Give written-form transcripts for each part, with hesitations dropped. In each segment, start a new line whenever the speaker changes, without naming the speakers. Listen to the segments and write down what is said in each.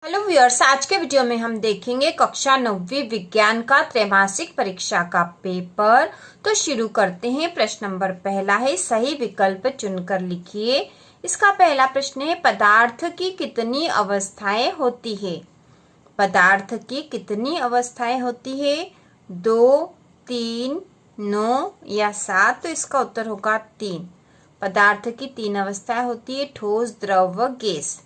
Hello viewers, आज के video में हम देखेंगे कक्षा 9वीं विज्ञान का त्रैमासिक परीक्षा का पेपर। तो शुरू करते हैं। प्रश्न नंबर पहला है, सही विकल्प चुनकर लिखिए। इसका पहला प्रश्न है, पदार्थ की कितनी अवस्थाएं होती है? पदार्थ की कितनी अवस्थाएं होती है? 2, 3, 9 या 7? तो इसका उत्तर होगा 3। पदार्थ की 3 अवस्थाएं होती है, ठोस, द्रव व गैस।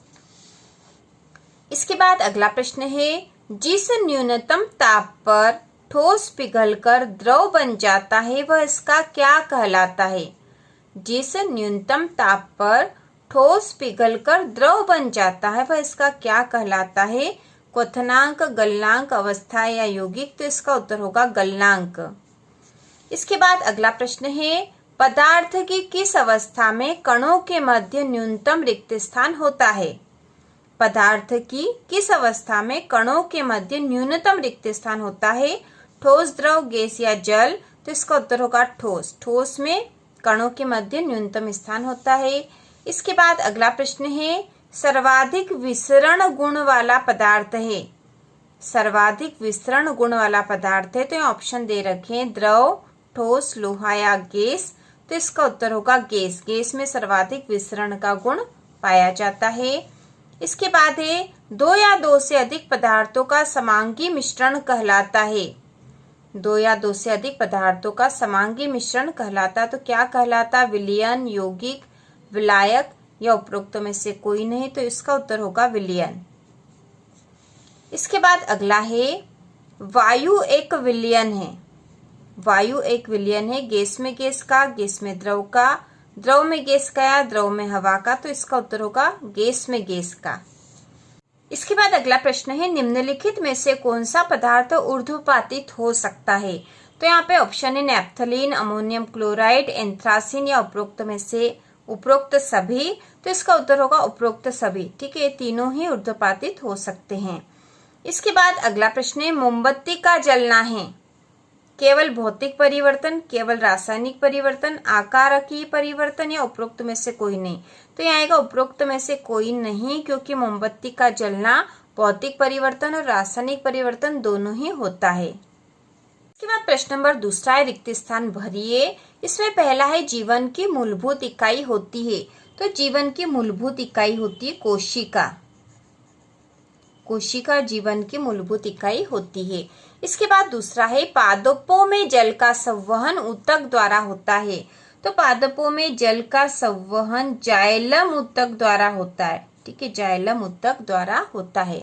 इसके बाद अगला प्रश्न है, जिस न्यूनतम ताप पर ठोस पिघलकर द्रव बन जाता है वह इसका क्या कहलाता है? जिस न्यूनतम ताप पर ठोस पिघलकर द्रव बन जाता है वह इसका क्या कहलाता है? क्वथनांक, गलनांक, अवस्था या यौगिक? तो इसका उत्तर होगा गलनांक। इसके बाद अगला प्रश्न है, पदार्थ की किस अवस्था में कणों के मध्य न्यूनतम रिक्त स्थान होता है? पदार्थ की किस अवस्था में कणों के मध्य न्यूनतम रिक्त स्थान होता है? ठोस, द्रव, गैस या जल? तो इसका उत्तर होगा ठोस। ठोस में कणों के मध्य न्यूनतम स्थान होता है। इसके बाद अगला प्रश्न है, सर्वाधिक विसरण गुण वाला पदार्थ है। सर्वाधिक विसरण गुण वाला पदार्थ है, तो ये ऑप्शन दे रखे हैं, द्रव, ठोस, लोहा या गैस? तो इसका उत्तर होगा गैस। गैस में सर्वाधिक विसरण का गुण पाया जाता है। इसके बाद है, 2 या 2 से अधिक पदार्थों का समांगी मिश्रण कहलाता है। 2 या 2 से अधिक पदार्थों का समांगी मिश्रण कहलाता, तो क्या कहलाता? विलयन, यौगिक, विलायक या उपरोक्त में से कोई नहीं? तो इसका उत्तर होगा विलयन। इसके बाद अगला है, वायु एक विलयन है। वायु एक विलयन है, गैस में गैस का, गैस में द्रव का, द्रव में गैस का या द्रव में हवा का? तो इसका उत्तर होगा गैस में गैस का। इसके बाद अगला प्रश्न है, निम्नलिखित में से कौन सा पदार्थ ऊर्ध्वपातित हो सकता है? तो यहाँ पे ऑप्शन है, नैप्थलीन, अमोनियम क्लोराइड, एंथ्रासिन या उपरोक्त में से उपरोक्त सभी? तो इसका उत्तर होगा उपरोक्त सभी। ठीक है, ये तीनों ही ऊर्ध्वपातित हो सकते हैं। इसके बाद अगला प्रश्न है, मोमबत्ती का जलना है केवल भौतिक परिवर्तन, केवल रासायनिक परिवर्तन, आकारकीय परिवर्तन या उपरोक्त में से कोई नहीं? तो यहाँ आएगा उपरोक्त में से कोई नहीं, क्योंकि मोमबत्ती का जलना भौतिक परिवर्तन और रासायनिक परिवर्तन दोनों ही होता है। इसके बाद प्रश्न नंबर दूसरा है, रिक्त स्थान भरिए। इसमें पहला है, जीवन की मूलभूत इकाई होती है। तो जीवन की मूलभूत इकाई होती है कोशिका। कोशिका जीवन की मूलभूत इकाई होती है। इसके बाद दूसरा है, पादपों में जल का संवहन ऊतक द्वारा होता है। तो पादपों में जल का संवहन जाइलम ऊतक द्वारा होता है। ठीक है, जाइलम ऊतक द्वारा होता है।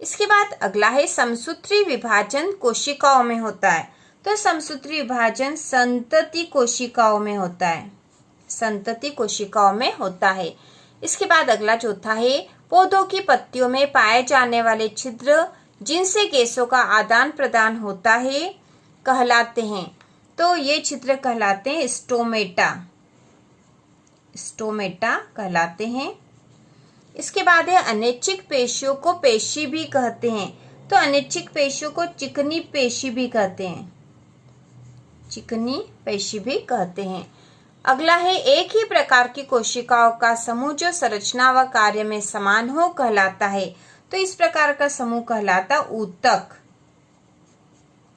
इसके बाद अगला है, समसूत्री विभाजन कोशिकाओं में होता है। तो समसूत्री विभाजन संतति कोशिकाओं में होता है। संतति कोशिकाओं में होता है। इसके बाद अगला चौथा है, पौधों की पत्तियों में पाए जाने वाले छिद्र जिनसे गैसों का आदान प्रदान होता है कहलाते हैं। तो ये छिद्र कहलाते हैं स्टोमेटा। स्टोमेटा कहलाते हैं। इसके बाद है, अनैच्छिक पेशियों को पेशी भी कहते हैं। तो अनैच्छिक पेशियों को चिकनी पेशी भी कहते हैं। चिकनी पेशी भी कहते हैं। अगला है, एक ही प्रकार की कोशिकाओं का समूह जो संरचना व कार्य में समान हो कहलाता है। तो इस प्रकार का समूह कहलाता ऊतक।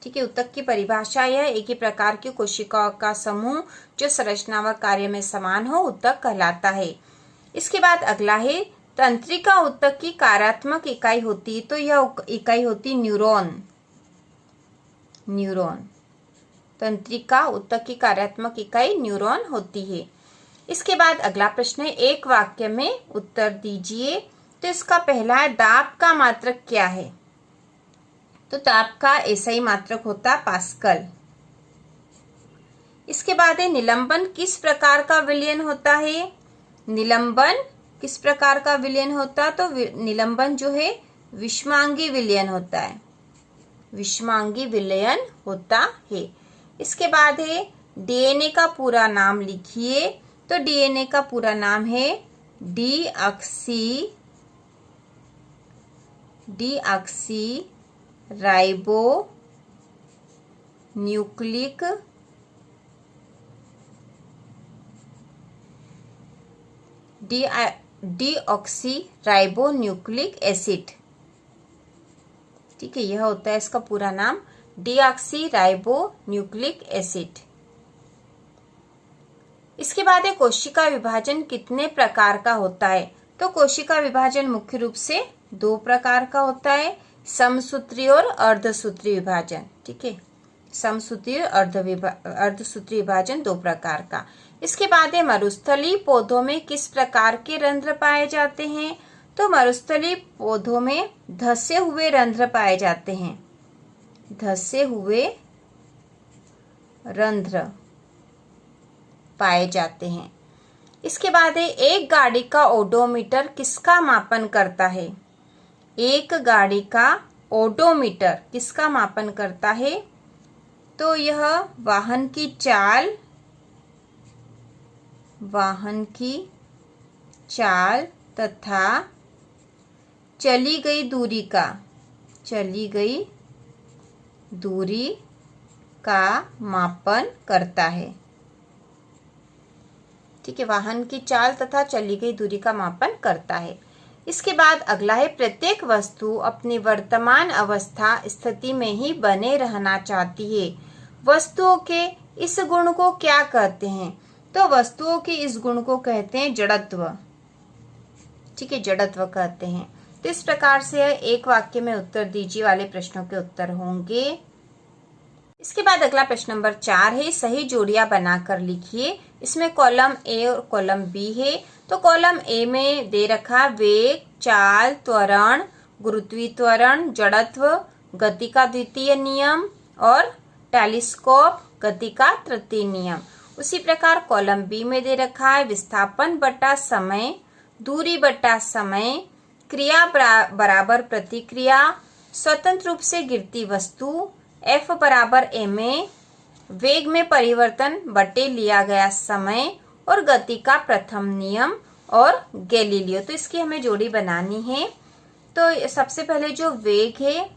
ठीक है, ऊतक की परिभाषा यह, एक ही प्रकार की कोशिकाओं का समूह जो संरचना व कार्य में समान हो ऊतक कहलाता है। इसके बाद अगला है, तंत्रिका ऊतक की कार्यात्मक इकाई होती है। तो यह इकाई होती न्यूरॉन। न्यूरॉन तंत्रिका ऊतक की कार्यात्मक इकाई न्यूरॉन होती है। इसके बाद अगला प्रश्न है, एक वाक्य में उत्तर दीजिए। तो इसका पहला है, दाब का मात्रक क्या है? तो दाब का एसआई मात्रक होता पास्कल। इसके बाद है, निलंबन किस प्रकार का विलयन होता है? निलंबन किस प्रकार का विलयन होता? तो निलंबन जो है विषमांगी विलयन होता है। विषमांगी विलयन होता है। इसके बाद है, डीएनए का पूरा नाम लिखिए। तो डीएनए का पूरा नाम है deoxy ribo nucleic deoxyribonucleic acid. ठीक है, यह होता है इसका पूरा नाम, डीऑक्सीराइबोन्यूक्लिक एसिड। इसके बाद है कोशिका विभाजन कितने प्रकार का होता है? तो कोशिका विभाजन मुख्य रूप से 2 प्रकार का होता है, समसूत्री और अर्धसूत्री विभाजन। ठीक है, समसूत्री और अर्धसूत्री विभाजन 2 प्रकार का। इसके बाद है मरुस्थलीय पौधों में किस प्रकार के रंध्र पाए जाते हैं? तो मरुस्थलीय पौधों में धसे हुए रंध्र पाए जाते हैं, धसे हुए रंध्र पाए जाते हैं। इसके बाद है एक गाड़ी का ओडोमीटर किसका मापन करता है? एक गाड़ी का ओडोमीटर किसका मापन करता है? तो यह वाहन की चाल तथा चली गई दूरी का मापन करता है। ठीक है, वाहन की चाल तथा चली गई दूरी का मापन करता है। इसके बाद अगला है प्रत्येक वस्तु अपनी वर्तमान अवस्था स्थिति में ही बने रहना चाहती है। वस्तुओं के इस गुण को क्या कहते हैं? तो वस्तुओं के इस गुण को कहते हैं जड़त्व। ठीक है, जड़त्व कहते हैं। तो इस प्रकार से एक वाक्य में उत्तर दीजिए वाले प्रश्नों के उत्तर होंगे। इसके बाद अगला प्रश्न नंबर 4 है, सही जोड़ियां बनाकर लिखिए। इसमें कॉलम ए और कॉलम बी है। तो कॉलम ए में दे रखा वेग, चाल, त्वरण, गुरुत्वीय त्वरण, जड़त्व, गति का द्वितीय नियम और टेलीस्कोप, गति का तृतीय नियम। उसी प्रकार कॉलम बी में दे रखा है विस्थापन बटा समय, दूरी बटा समय, क्रिया बराबर प्रतिक्रिया, स्वतंत्र रूप से गिरती वस्तु, F बराबर ma, वेग में परिवर्तन बटे लिया गया समय और गति का प्रथम नियम और गैलीलियो। तो इसकी हमें जोड़ी बनानी है। तो सबसे पहले जो वेग है,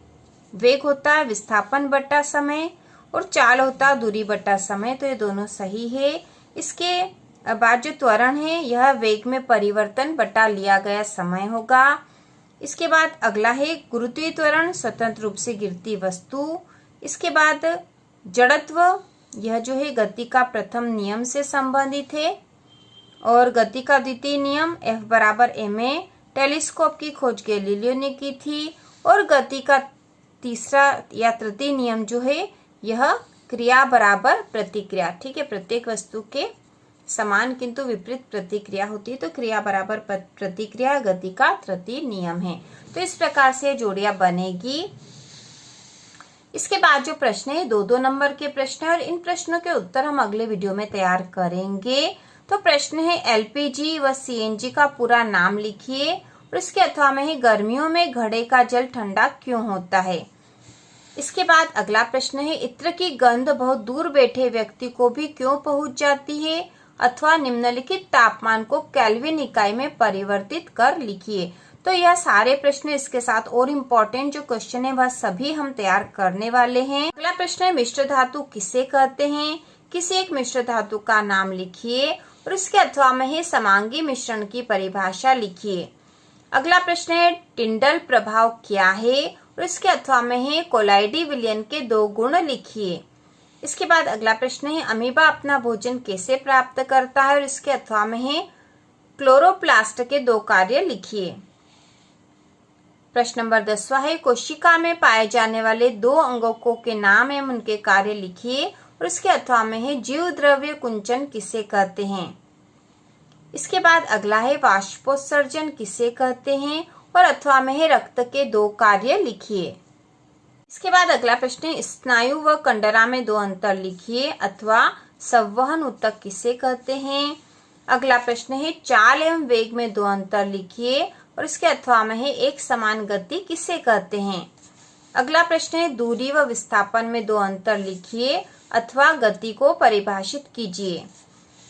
वेग होता है विस्थापन बटा समय और चाल होता है दूरी बटा समय। तो ये दोनों सही है। इसके बाद जो त्वरण है यह वेग में परिवर्तन बटा लिया गया समय होगा। इसके बाद अगला है गुरुत्वीय त्वरण, स्वतंत्र रूप से गिरती वस्तु। इसके बाद जड़त्व, यह जो है गति का प्रथम नियम से संबंधित है और गति का द्वितीय नियम F बराबर ma, टेलीस्कोप की खोज गैलीलियो ने की थी और गति का तीसरा या तृतीय नियम जो है यह क्रिया बराबर प्रतिक्रिया। ठीक है, प्रत्येक वस्तु के समान किंतु विपरीत प्रतिक्रिया होती है, तो क्रिया बराबर प्रतिक्रिया गति का तृतीय नियम है। तो इस प्रकार से जोड़ियां बनेगी। इसके बाद जो प्रश्न है 2-2 नंबर के प्रश्न है और इन प्रश्नों के उत्तर हम अगले वीडियो में तैयार करेंगे। तो प्रश्न है एलपीजी व सीएनजी का पूरा नाम लिखिए और इसके अथवा में ही गर्मियों में घड़े का जल ठंडा क्यों होता है। इसके बाद अगला प्रश्न है इत्र की गंध बहुत दूर बैठे व्यक्ति को भी क्यों पहुंच जाती है अथवा निम्नलिखित तापमान को केल्विन इकाई में परिवर्तित कर लिखिए। तो यह सारे प्रश्न, इसके साथ और इम्पोर्टेंट जो क्वेश्चन है वह सभी हम तैयार करने वाले हैं। अगला प्रश्न है मिश्र धातु किसे कहते हैं? किसी एक मिश्र धातु का नाम लिखिए और इसके अथवा में ही समांगी मिश्रण की परिभाषा लिखिए। अगला प्रश्न है टिंडल प्रभाव क्या है और इसके अथवा में है कोलाइडी विलयन के 2 गुण लिखिए। इसके बाद अगला प्रश्न है अमीबा अपना भोजन कैसे प्राप्त करता है और इसके अथवा में है क्लोरोप्लास्ट के 2 कार्य लिखिए। प्रश्न नंबर 10वां है कोशिका में पाए जाने वाले 2 अंगकों के नाम एवं उनके कार्य लिखिए और इसके अथवा में है जीव द्रव्य कुंचन किसे कहते हैं। इसके बाद अगला है वाष्पोत्सर्जन किसे कहते हैं और अथवा में है रक्त के 2 कार्य लिखिए। इसके बाद अगला प्रश्न है स्नायु व कंडरा में 2 अंतर लिखिए अथवा संवहन ऊतक किसे कहते हैं। अगला प्रश्न है चाल एवं वेग में 2 अंतर लिखिए और इसके अथवा में है एक समान गति किसे कहते हैं। अगला प्रश्न है दूरी व विस्थापन में 2 अंतर लिखिए अथवा गति को परिभाषित कीजिए।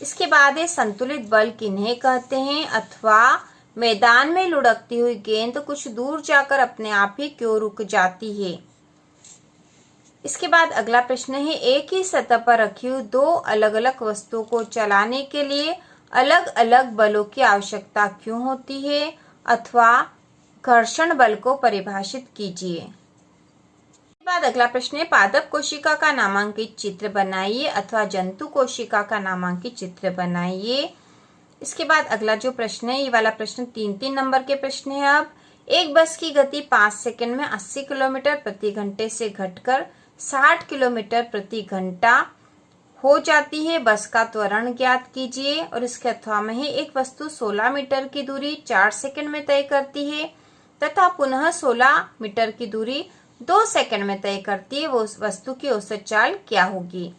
इसके बाद है संतुलित बल किन्हें कहते हैं अथवा मैदान में लुढ़कती हुई गेंद कुछ दूर जाकर अपने आप ही क्यों रुक जाती है। इसके बाद अगला प्रश्न है एक ही सतह पर रखी हुई 2 अलग अलग वस्तुओं को चलाने के लिए अलग अलग बलों की आवश्यकता क्यों होती है, अथवा घर्षण बल को परिभाषित कीजिए। बाद अगला प्रश्न है, पादप कोशिका का नामांकित चित्र बनाइए अथवा जंतु कोशिका का नामांकित चित्र बनाइए। इसके बाद अगला जो प्रश्न है, ये वाला प्रश्न 3-3 नंबर के प्रश्न है। अब एक बस की गति 5 सेकंड में 80 किलोमीटर प्रति घंटे से घटकर 60 किलोमीटर प्रति घंटा हो जाती है। बस का त्वरण ज्ञात कीजिए। और इसके अथवा में है, एक वस्तु 16 मीटर की दूरी 4 सेकंड में तय करती है तथा पुनः 16 मीटर की दूरी 2 सेकंड में तय करती है, वो उस वस्तु की औसत चाल क्या होगी।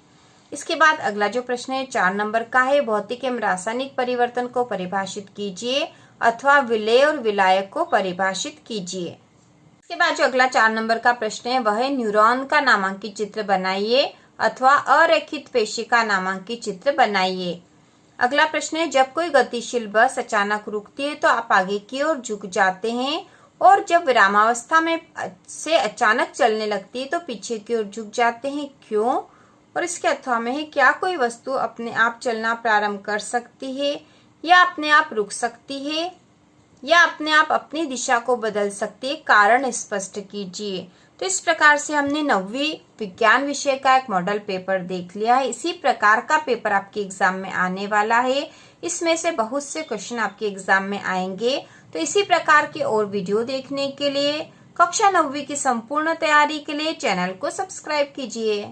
इसके बाद अगला जो प्रश्न है 4 नंबर का है, भौतिक एवं रासायनिक परिवर्तन को परिभाषित कीजिए अथवा विलेय और विलायक को परिभाषित कीजिए। इसके बाद जो अगला 4 नंबर का प्रश्न है, वह है न्यूरॉन का नामांकित चित्र बनाइए अथवा अरेखित पेशी का नामांकित चित्र बनाइए। अगला प्रश्न है, जब कोई गतिशील बस अचानक रुकती है तो आप आगे की ओर झुक जाते हैं, और जब विरामावस्था में से अचानक चलने लगती है तो पीछे की ओर झुक जाते हैं, क्यों। और इसके अथवा में है, क्या कोई वस्तु अपने आप चलना प्रारंभ कर सकती है या अपने आप रुक सकती है या अपने आप अपनी दिशा को बदल सकती है, कारण स्पष्ट कीजिए। तो इस प्रकार से हमने 9वीं विज्ञान विषय का एक मॉडल पेपर देख लिया है। इसी प्रकार का पेपर आपके एग्जाम में आने वाला है। इसमें से बहुत से क्वेश्चन आपके एग्जाम में आएंगे। तो इसी प्रकार के और वीडियो देखने के लिए, कक्षा 9वीं की संपूर्ण तैयारी के लिए चैनल को सब्सक्राइब कीजिए।